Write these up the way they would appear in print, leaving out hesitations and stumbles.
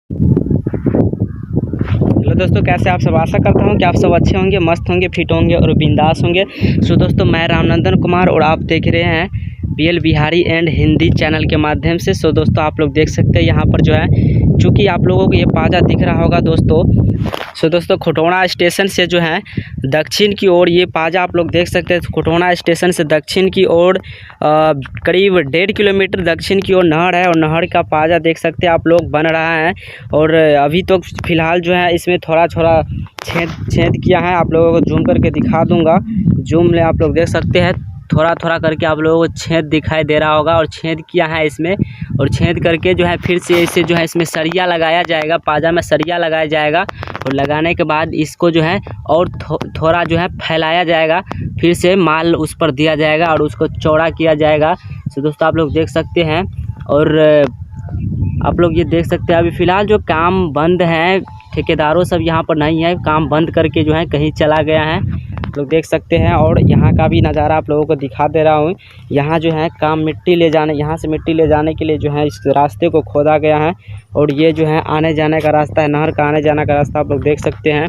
Hello दोस्तों, कैसे आप सब। आशा करता हूँ कि आप सब अच्छे होंगे, मस्त होंगे, फिट होंगे और बिंदास होंगे। सो दोस्तों, मैं रामनंदन कुमार और आप देख रहे हैं BL Bihari and Hindi channel के माध्यम से। सो दोस्तों, आप लोग देख सकते हैं यहाँ पर जो है, चूँकि आप लोगों को ये पाजा दिख रहा होगा दोस्तों। सो दोस्तों, खटोना स्टेशन से जो है दक्षिण की ओर ये पाजा आप लोग देख सकते हैं। खटोना स्टेशन से दक्षिण की ओर करीब 1.5 किलोमीटर दक्षिण की ओर नहर है, और नहर का पाजा देख सकते हैं आप लोग बन रहा है। और अभी तो फिलहाल जो है इसमें थोड़ा थोड़ा छेद किया है। आप लोगों को जूम करके दिखा दूंगा। जूम में आप लोग देख सकते हैं, थोड़ा थोड़ा करके आप लोगों को छेद दिखाई दे रहा होगा, और छेद किया है इसमें। और छेद करके जो है फिर से इसे जो है इसमें सरिया लगाया जाएगा, पाजा में सरिया लगाया जाएगा। और लगाने के बाद इसको जो है और थोड़ा जो है फैलाया जाएगा, फिर से माल उस पर दिया जाएगा और उसको चौड़ा किया जाएगा। तो दोस्तों, आप लोग देख सकते हैं। और आप लोग ये देख सकते हैं, अभी फ़िलहाल जो काम बंद है, ठेकेदारों सब यहाँ पर नहीं है, काम बंद करके जो है कहीं चला गया है, लोग देख सकते हैं। और यहाँ का भी नज़ारा आप लोगों को दिखा दे रहा हूँ। यहाँ जो है काम मिट्टी ले जाने, यहाँ से मिट्टी ले जाने के लिए जो है इस रास्ते को खोदा गया है। और ये जो है आने जाने का रास्ता है, नहर का आने जाने का रास्ता आप लोग देख सकते हैं,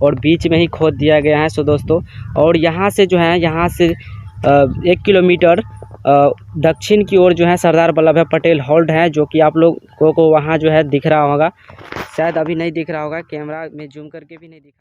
और बीच में ही खोद दिया गया है। सो दोस्तों, और यहाँ से जो है, यहाँ से 1 किलोमीटर दक्षिण की ओर जो है सरदार वल्लभ भाई पटेल हॉल्ट है, जो कि आप लोगों को वहाँ जो है दिख रहा होगा। शायद अभी नहीं दिख रहा होगा, कैमरा में जूम करके भी नहीं दिखा।